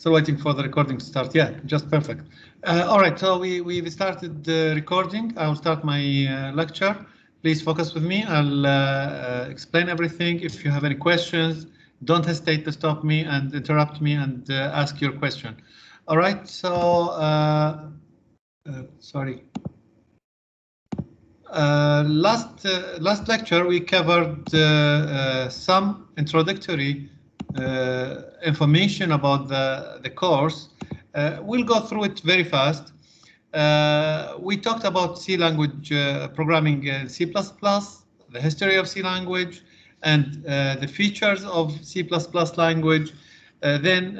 Still waiting for the recording to start. Yeah, just perfect. All right, so we've started the recording. I will start my lecture. Please focus with me. I'll explain everything. If you have any questions, don't hesitate to stop me and interrupt me and ask your question. All right, so sorry. Last lecture we covered some introductory information about the course. We'll go through it very fast. We talked about C language programming in C++, the history of C language, and the features of C++ language. Then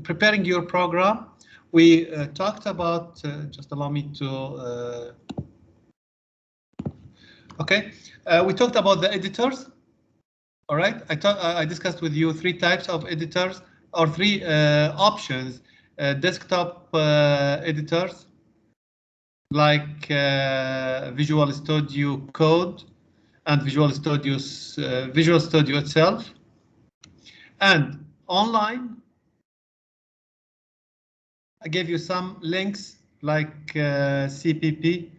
preparing your program. We talked about, just allow me to, okay, we talked about the editors. All right, I discussed with you three types of editors or three options. Desktop editors like Visual Studio Code and Visual Studio itself, and online. I gave you some links like cpp.sh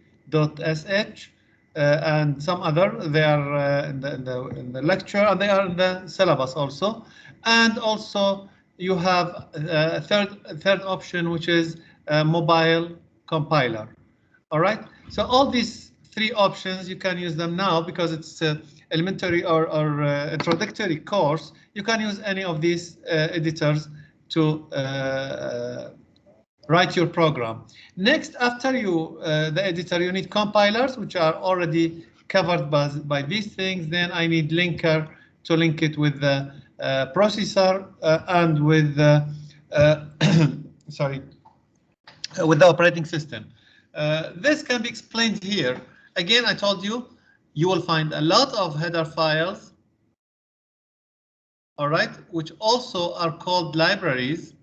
and some other. They are in the lecture, and they are in the syllabus also. And also you have a third option, which is a mobile compiler. All right. So all these three options, you can use them now because it's elementary or introductory course. You can use any of these editors to write your program. Next, after you the editor, you need compilers, which are already covered by these things. Then I need linker to link it with the processor and with sorry, with the operating system. This can be explained here. Again, I told you, you will find a lot of header files, all right, which also are called libraries.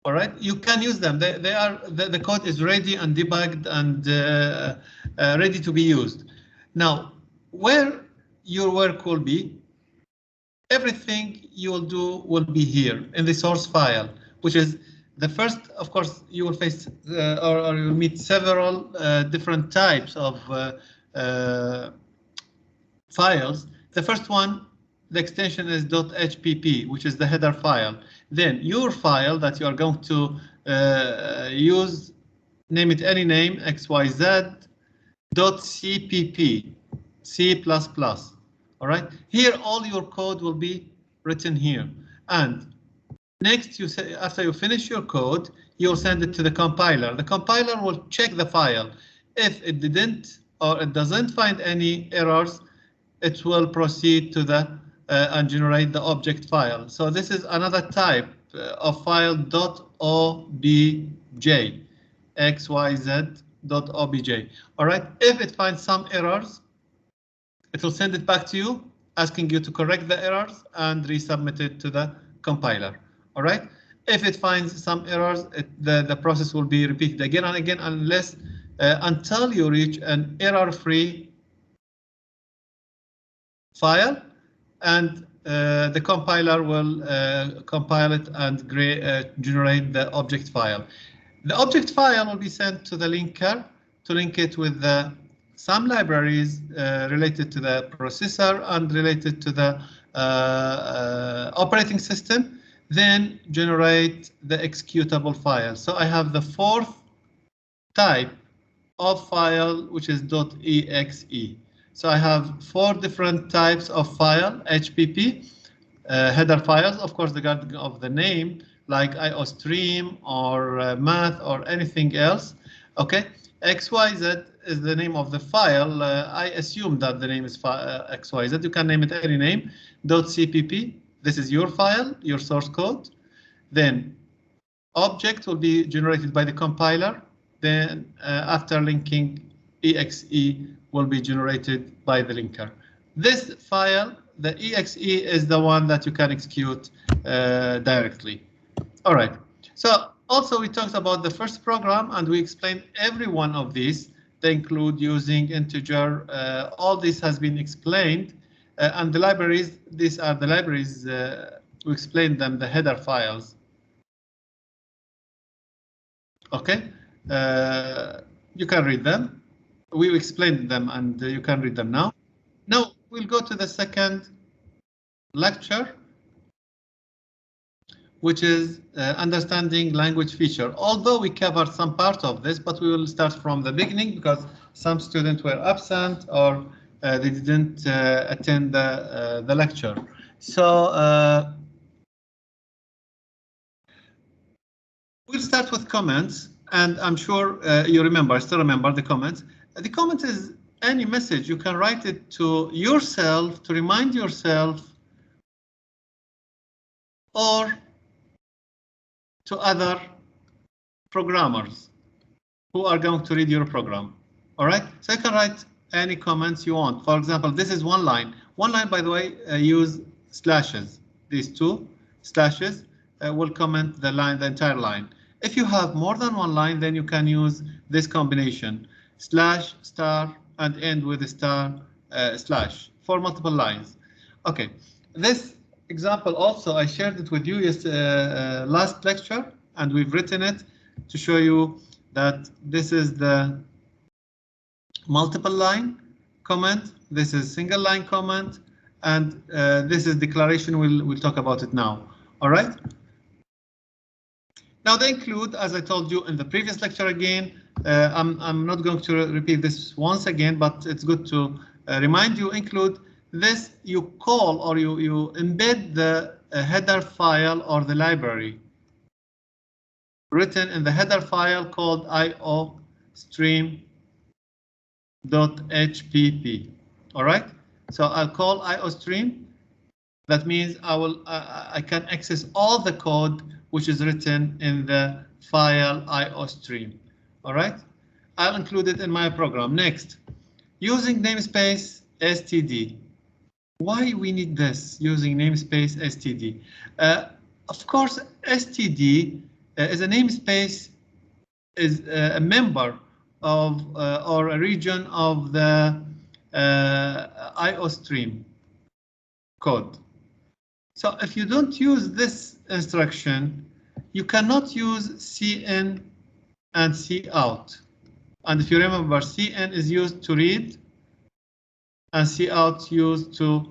All right, you can use them. They are the code is ready and debugged and ready to be used. Now, where your work will be, everything you will do will be here in the source file, which is the first. Of course, you will face or you'll meet several different types of files. The first one, the extension is .hpp, which is the header file. Then your file that you are going to use, name it any name, xyz.cpp, C++. All right, here all your code will be written here. And next, you say, after you finish your code, you'll send it to the compiler. The compiler will check the file. If it didn't or it doesn't find any errors, it will proceed to the and generate the object file. So this is another type of file .obj, xyz.obj. All right. If it finds some errors, it will send it back to you, asking you to correct the errors and resubmit it to the compiler. All right. If it finds some errors, the process will be repeated again and again unless until you reach an error-free file, and the compiler will compile it and generate the object file. The object file will be sent to the linker to link it with some libraries related to the processor and related to the operating system, then generate the executable file. So I have the fourth type of file, which is .exe. So I have four different types of file: HPP, header files, of course, regarding of the name, like IOStream or math or anything else. Okay, XYZ is the name of the file. I assume that the name is XYZ. You can name it any name. .cpp. This is your file, your source code. Then object will be generated by the compiler. Then after linking, exe will be generated by the linker. This file, the exe, is the one that you can execute directly. All right. So also we talked about the first program and we explained every one of these. They include using integer. All this has been explained. And the libraries, these are the libraries we explained them, the header files. Okay, you can read them. We explained them and you can read them now. Now we'll go to the second lecture, which is understanding language feature. Although we covered some part of this, but we will start from the beginning because some students were absent or they didn't attend the lecture. So we'll start with comments, and I'm sure you remember, still remember the comments. The comment is any message. You can write it to yourself to remind yourself or to other programmers who are going to read your program. All right, so you can write any comments you want. For example, this is one line. One line, by the way, use slashes. These two slashes will comment the line, the entire line. If you have more than one line, then you can use this combination, slash, star, and end with a star, slash, for multiple lines. Okay, this example also, I shared it with you last lecture, and we've written it to show you that this is the multiple line comment, this is single line comment, and this is declaration. We'll talk about it now. All right. Now they include, as I told you in the previous lecture again, I'm not going to repeat this once again, but it's good to remind you, include this, you call or you embed the header file or the library written in the header file called iostream.hpp. All right, so I'll call iostream. That means I can access all the code which is written in the file iostream. All right, I'll include it in my program. Next, using namespace std. Why we need this, using namespace std? Of course, std is a namespace, is a member of or a region of the iostream code. So if you don't use this instruction, you cannot use cin and cout. And if you remember, cin is used to read and cout used to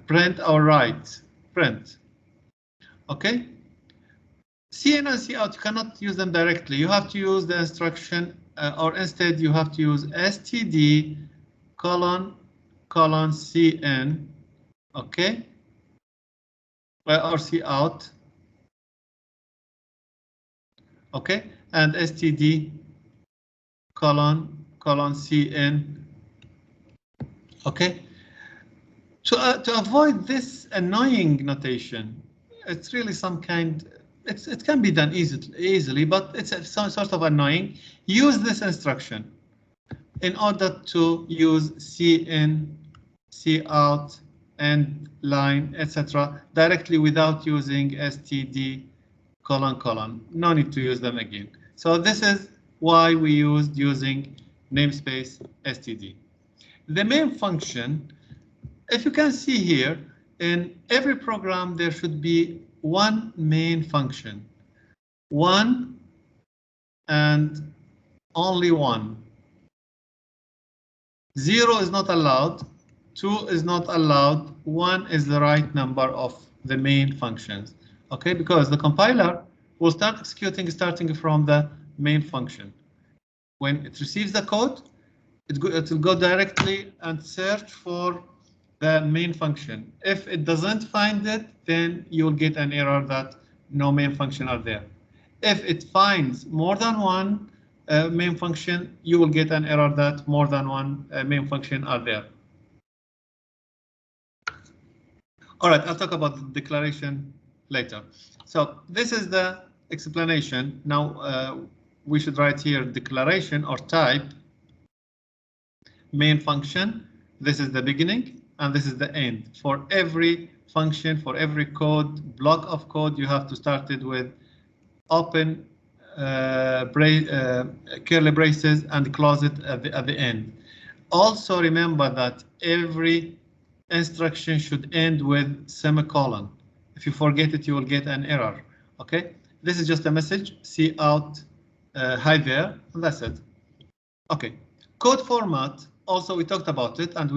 print or write, print. Okay. Cin and cout, you cannot use them directly. You have to use the instruction, or instead you have to use std : cin. Okay. Or cout. Okay, and std : cin. Okay, to avoid this annoying notation, it's really some kind. It can be done easily, but it's some sort of annoying. Use this instruction in order to use cin, cout, and line, etc. directly without using std : No need to use them again. So this is why we used using namespace std. The main function, if you can see here, in every program there should be one main function. One and only one. 0 is not allowed, 2 is not allowed, 1 is the right number of the main functions. Okay, because the compiler will start executing starting from the main function. When it receives the code, it will go directly and search for the main function. If it doesn't find it, then you'll get an error that no main function are there. If it finds more than one main function, you will get an error that more than one main function are there. All right, I'll talk about the declaration later. So this is the explanation. Now we should write here declaration or type main function. This is the beginning and this is the end. For every function, for every code, block of code, you have to start it with open curly braces and close it at the end. Also remember that every instruction should end with semicolon. If you forget it, you will get an error. Okay, this is just a message, see out, hi there, and that's it. Okay, code format, also we talked about it, and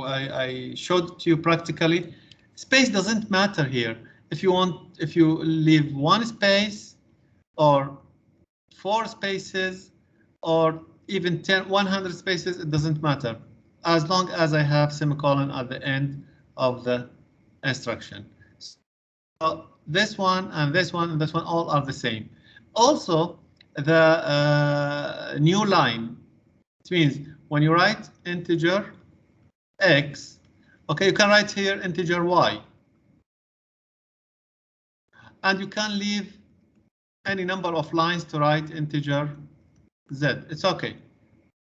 I showed it to you practically. Space doesn't matter here. If you leave one space or 4 spaces or even 100 spaces, it doesn't matter, as long as I have semicolon at the end of the instruction. So this one and this one and this one all are the same. Also, the new line, it means when you write integer x, okay, you can write here integer y, and you can leave any number of lines to write integer z. It's okay.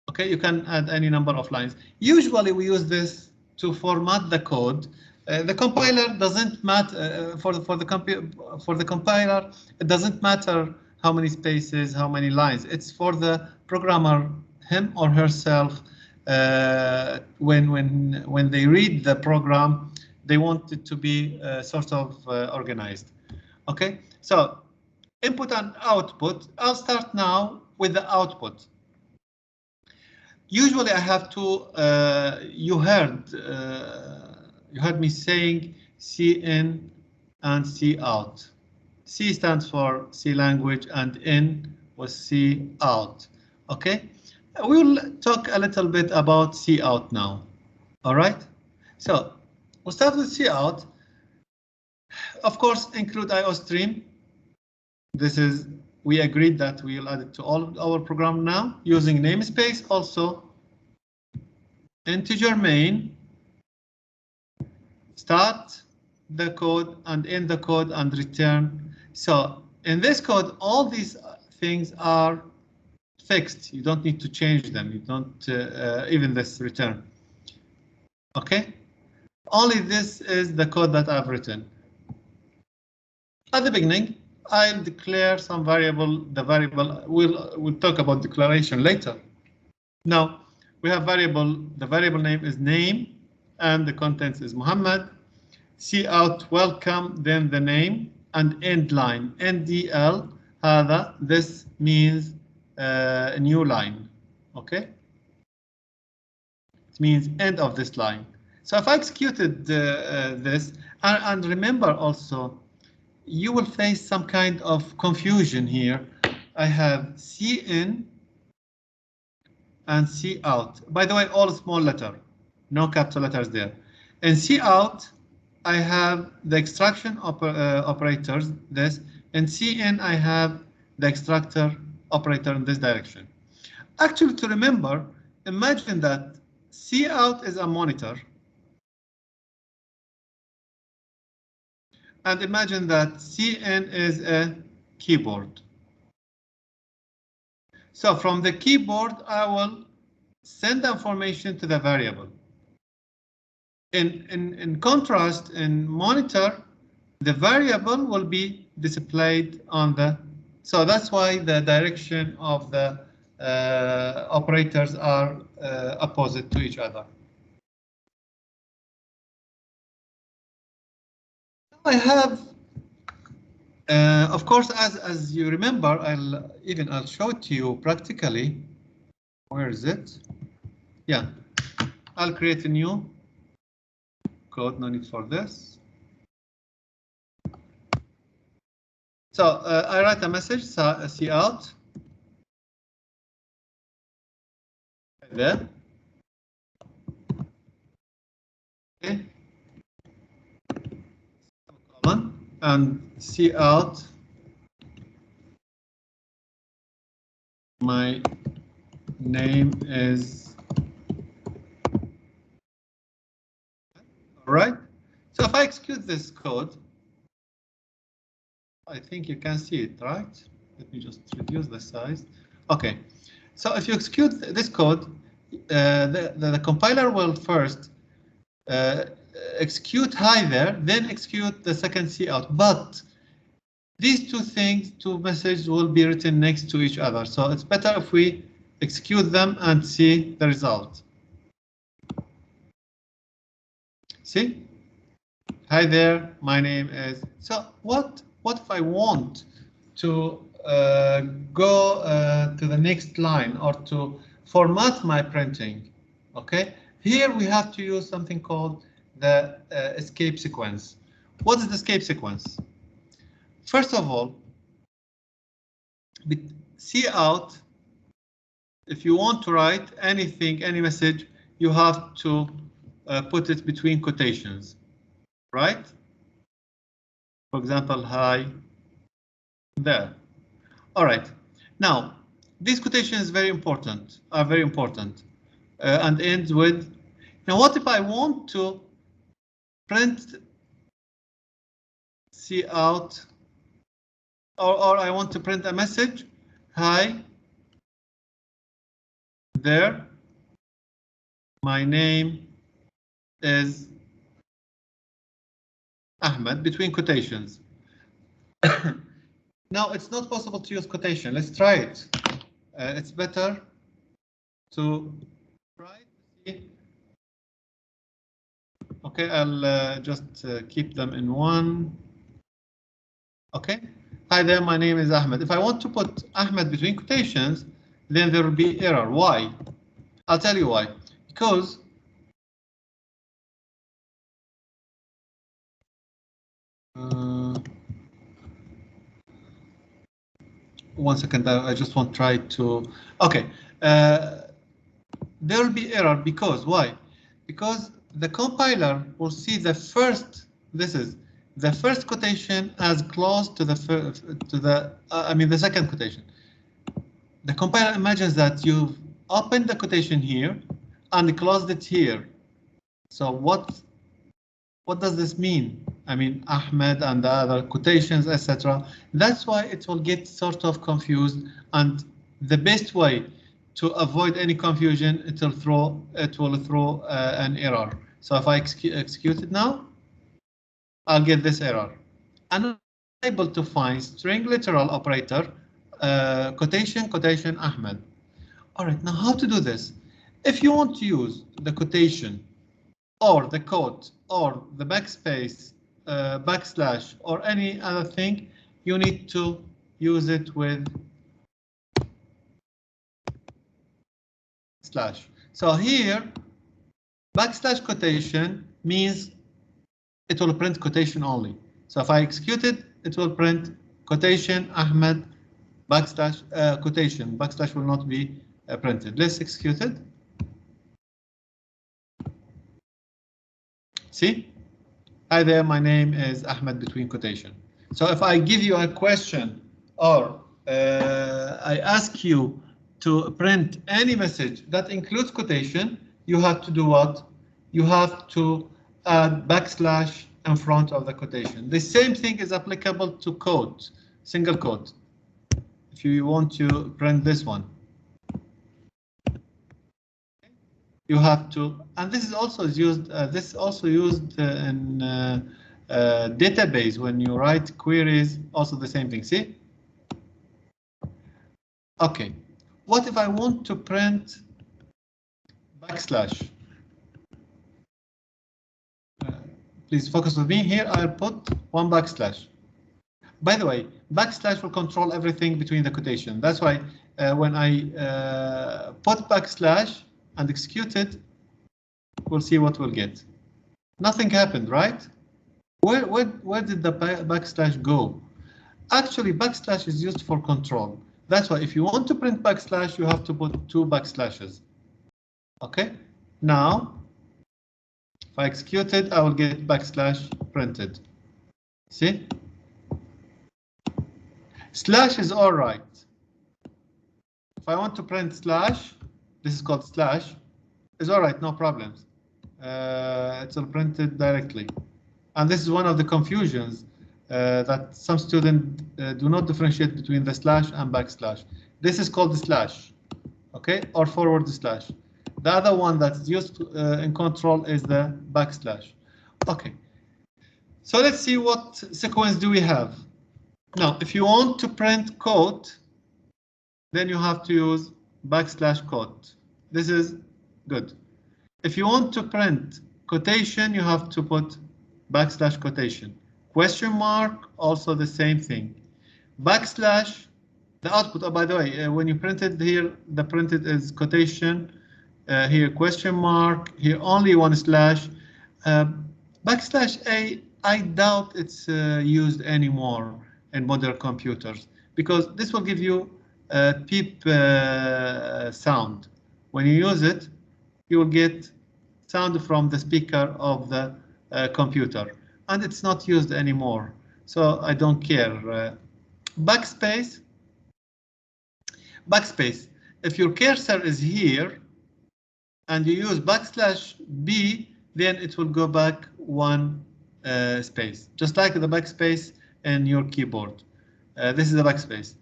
Okay, you can add any number of lines. Usually we use this to format the code. The compiler doesn't matter for the compiler. It doesn't matter how many spaces, how many lines. It's for the programmer, him or herself. When they read the program, they want it to be sort of organized. Okay, so input and output. I'll start now with the output. Usually I have to, you heard me saying cin and cout. C stands for C language and in was C out. Okay, we will talk a little bit about cout now. All right, so we'll start with cout. Of course, include IOStream. This is, we agreed that we'll add it to all of our program now using namespace. Also, integer main, start the code and end the code and return. So in this code, all these things are fixed. You don't need to change them. You don't even this return. Okay, only this is the code that I've written. At the beginning, I'll declare some variable. The variable, we'll talk about declaration later. Now we have variable. The variable name is name, and the contents is Muhammad. Cout welcome, then the name, and end line NDL. This means a new line. Okay, it means end of this line. So if I executed this, and remember also, you will face some kind of confusion here. I have cin and cout. By the way, all small letter, no capital letters there. And cout, I have the extraction operators, this, and cin, I have the extractor operator in this direction. Actually, to remember, imagine that cout is a monitor. And imagine that cin is a keyboard. So from the keyboard, I will send information to the variable. In contrast, in monitor, the variable will be displayed on the. So that's why the direction of the operators are opposite to each other. I have, of course, as you remember, I'll show it to you practically. Where is it? Yeah, I'll create a new code. No need for this. So I write a message, cout. There. Okay. And cout my name is. All right. So if I execute this code, I think you can see it, right? Let me just reduce the size. Okay. So if you execute this code, the compiler will first execute hi there, then execute the second cout. But these two messages will be written next to each other. So it's better if we execute them and see the result. See? Hi there, my name is. So what if I want to go to the next line or to format my printing? Okay, here we have to use something called the escape sequence. What is the escape sequence? First of all, see out. If you want to write anything, any message, you have to put it between quotations, right? For example, hi there. All right. Now, this quotation is very important, and ends with. Now, what if I want to print see out, or I want to print a message? Hi there. My name is Ahmed, between quotations. Now, it's not possible to use quotation. Let's try it. It's better to try to see. Okay, I'll just keep them in one. Okay. Hi there, my name is Ahmed. If I want to put Ahmed between quotations, then there will be error. Why? I'll tell you why. Because one second, I just want to try to. Okay, there will be error because why? Because the compiler will see the first. This is the first quotation as close to the the second quotation. The compiler imagines that you've opened the quotation here and closed it here. So what does this mean? I mean, Ahmed and the other quotations, etc. That's why it will get sort of confused, and the best way to avoid any confusion, it will throw an error. So if I execute it now, I'll get this error. I'm unable to find string literal operator quotation Ahmed. All right, now how to do this? If you want to use the quotation or the quote or the backspace, backslash or any other thing, you need to use it with slash. So here, backslash quotation means it will print quotation only. So if I execute it, it will print quotation Ahmed backslash quotation. Backslash will not be printed. Let's execute it. See? Hi there, my name is Ahmed between quotation. So if I give you a question or I ask you to print any message that includes quotation, you have to do what? You have to add backslash in front of the quotation. The same thing is applicable to quote, single quote. If you want to print this one, you have to, and this is also used. This is also used in database when you write queries. Also the same thing. See? Okay. What if I want to print backslash? Please focus with me here. I'll put one backslash. By the way, backslash will control everything between the quotation. That's why when I put backslash and execute it, we'll see what we'll get. Nothing happened, right? Where did the backslash go? Actually, backslash is used for control. That's why if you want to print backslash, you have to put two backslashes. Okay, now if I execute it, I will get backslash printed. See? Slash is all right. If I want to print slash, this is called slash, is all right, no problems. It's all printed directly. And this is one of the confusions that some students do not differentiate between the slash and backslash. This is called the slash, okay, or forward slash. The other one that's used in control is the backslash. Okay, so let's see what sequence do we have. Now, if you want to print quote, then you have to use backslash quote. This is good. If you want to print quotation, you have to put backslash quotation. Question mark, also the same thing. Backslash, the output, oh, by the way, when you print it here, the printed is quotation, here question mark, here only one slash. Backslash A, I doubt it's used anymore in modern computers, because this will give you a beep sound. When you use it, you will get sound from the speaker of the computer, and it's not used anymore, so I don't care. Backspace, if your cursor is here and you use backslash B, then it will go back one space, just like the backspace in your keyboard. This is the backspace.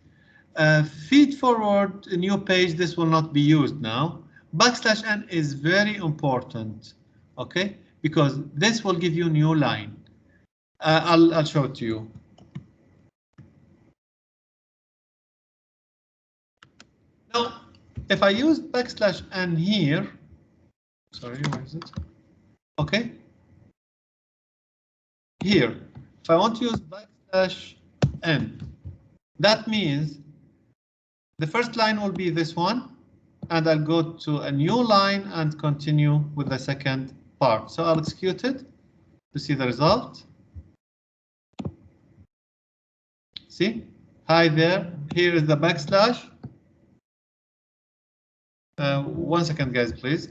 Feed forward a new page, this will not be used now. Backslash N is very important, okay, because this will give you new line. I'll show it to you. Now, if I use backslash N here, sorry, where is it? Okay. Here, if I want to use backslash N, that means the first line will be this one, and I'll go to a new line and continue with the second part. So I'll execute it to see the result. See? Hi there. Here is the backslash. 1 second, guys, please.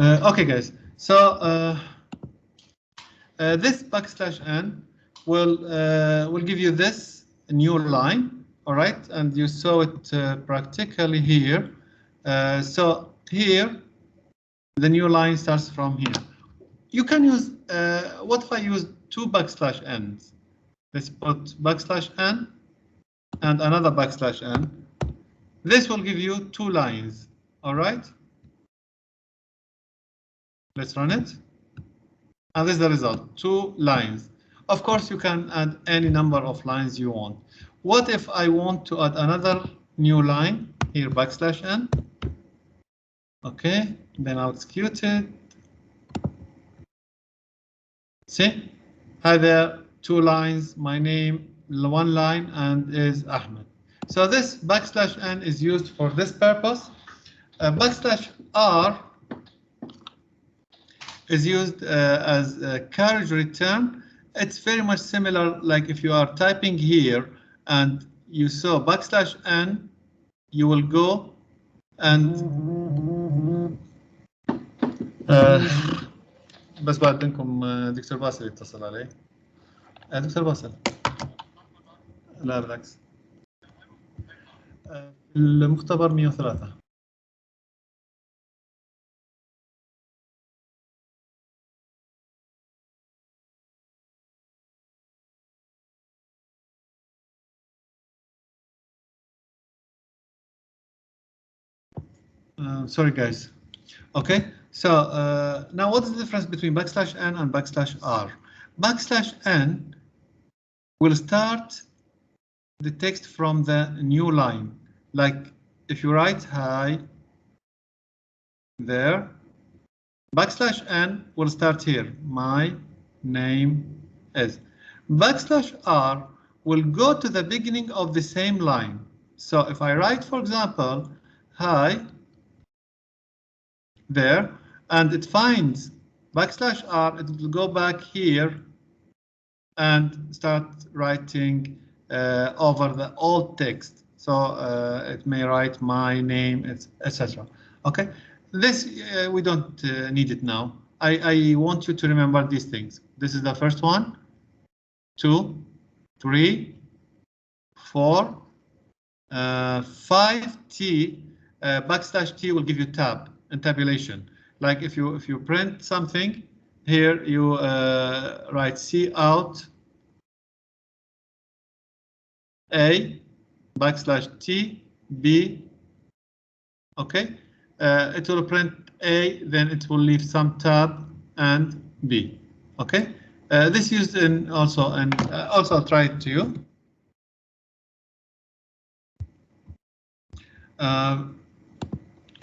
Okay, guys. So this backslash N will give you this new line, all right? And you saw it practically here. So here, the new line starts from here. You can use, what if I use two backslash N's? Let's put backslash N and another backslash N. This will give you two lines, all right? Let's run it. And this is the result, two lines. Of course, you can add any number of lines you want. What if I want to add another new line here, backslash N? Okay, then I'll execute it. See, hi there, two lines, my name, one line, and is Ahmed. So this backslash N is used for this purpose. Backslash R is used as a carriage return. It's very much similar, like if you are typing here and you saw backslash N, you will go and بس بعد منكم دكتور باسل يتصل علي. دكتور باسل لا بالعكس المختبر 103. Sorry, guys. Okay, so now what is the difference between backslash N and backslash R? Backslash N will start the text from the new line. Like if you write hi there, backslash N will start here. My name is. Backslash R will go to the beginning of the same line. So if I write, for example, hi there, and it finds backslash R, it will go back here and start writing over the old text. So it may write my name, etc. Okay, this we don't need it now. I want you to remember these things. This is the first one, 2, 3, 4, 5T. Backslash T will give you tab and tabulation. Like if you print something here, you write C out A backslash T B. Okay, it will print A, then it will leave some tab and B. Okay, this used in also, and also I'll try it to you.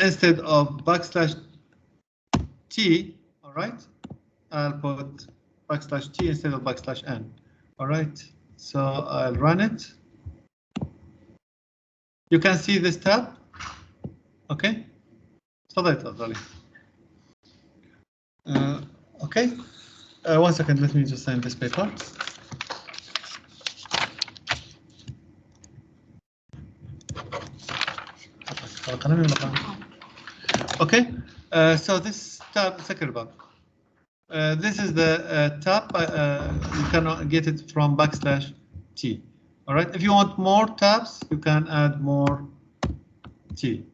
Instead of backslash T, all right, I'll put backslash T instead of backslash N. All right, so I'll run it. You can see this tab. Okay, تفضل. Okay, 1 second, let me just sign this paper. Okay, so this tab, this is the tab. You cannot get it from backslash T. All right, if you want more tabs, you can add more T.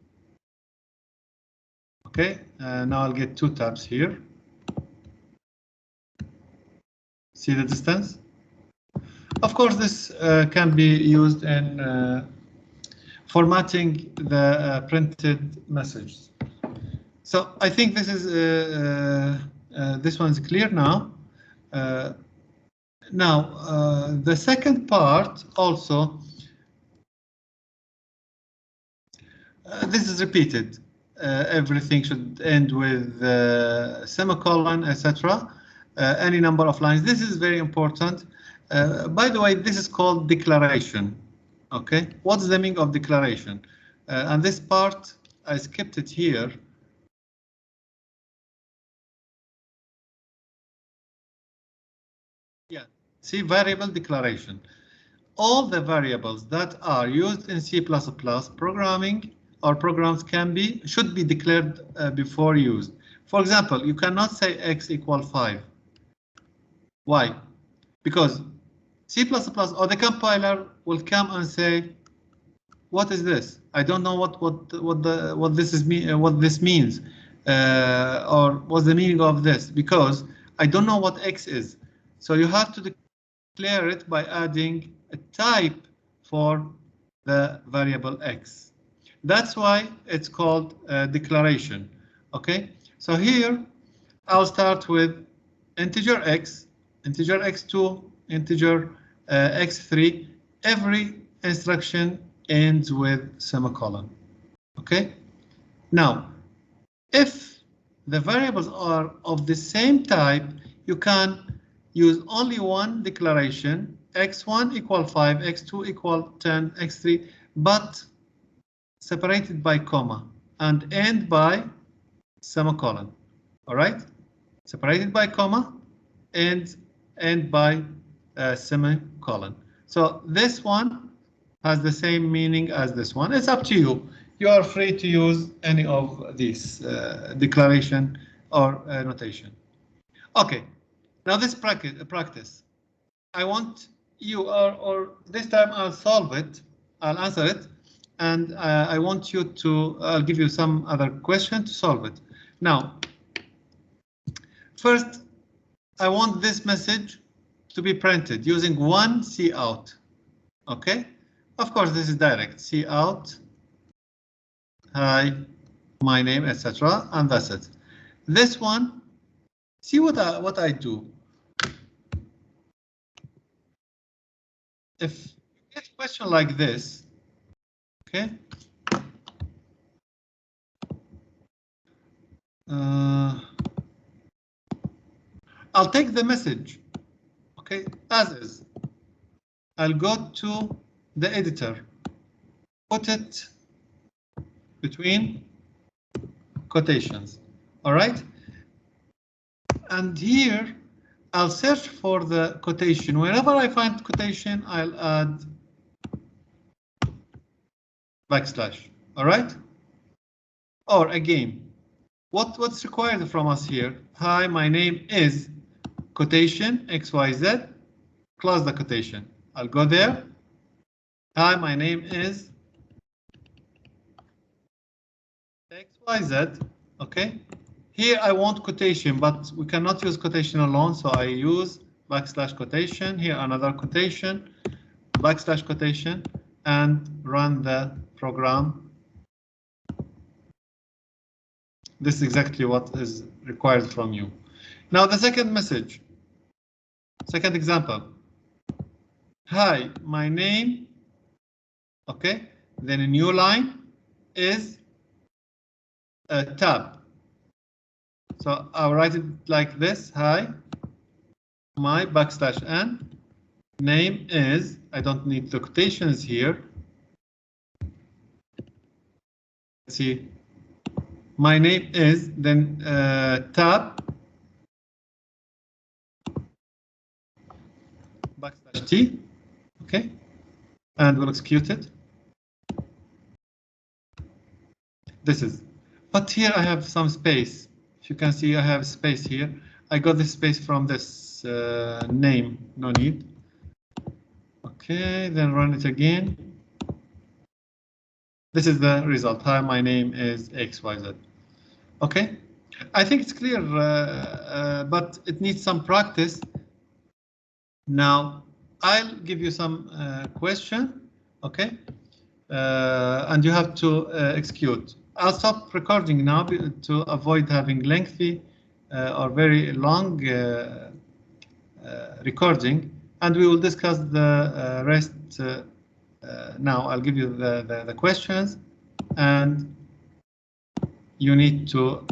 Okay, now I'll get 2 tabs here. See the distance? Of course, this can be used in formatting the printed messages. So I think this is this one's clear now. The second part also, this is repeated. Everything should end with semicolon, etc. Any number of lines. This is very important. By the way, this is called declaration. Okay, what's the meaning of declaration? And this part, I skipped it here. Yeah, see, variable declaration. All the variables that are used in C++ programming or programs should be declared before used. For example, you cannot say x equal 5. Why? Because C++ or the compiler will come and say, "What is this? I don't know what this means, or what's the meaning of this, because I don't know what x is." So you have to declare it by adding a type for the variable x. That's why it's called declaration. Okay, so here I'll start with integer x, integer x2, integer x3. Every instruction ends with semicolon. Okay, now if the variables are of the same type, you can use only one declaration, x1 equal 5, x2 equal 10, x3, but separated by comma and end by semicolon. All right, separated by comma and end by semicolon. So this one has the same meaning as this one. It's up to you. You are free to use any of these declaration or notation. Okay, now this practice. I want you, or this time I'll solve it, I'll answer it, and I want you to, I'll give you some other question to solve it. Now, first, I want this message to be printed using one cout. Okay, of course this is direct, cout, hi, my name, etc., and that's it. This one, see what I do. If you get a question like this, okay, I'll take the message, okay, as is. I'll go to the editor, put it between quotations, all right? And here, I'll search for the quotation. Whenever I find quotation, I'll add backslash, all right? or a game. What's required from us here? Hi, my name is quotation XYZ. Close the quotation. I'll go there. Hi, my name is XYZ. Okay. Here I want quotation, but we cannot use quotation alone, so I use backslash quotation. Here another quotation, backslash quotation, and run the program. This is exactly what is required from you. Now the second message, second example. Hi, my name, okay, then a new line is a tab. So I'll write it like this. Hi, my backslash n, name is, I don't need the quotations here. Let's see, my name is, then tab, backslash t, okay, and we'll execute it. This is, but here I have some space. If you can see, I have space here. I got this space from this name, no need. Okay, then run it again. This is the result. Hi, my name is XYZ. Okay, I think it's clear, but it needs some practice. Now, I'll give you some question, okay, and you have to execute. I'll stop recording now to avoid having lengthy or very long recording, and we will discuss the rest now. I'll give you the questions, and you need to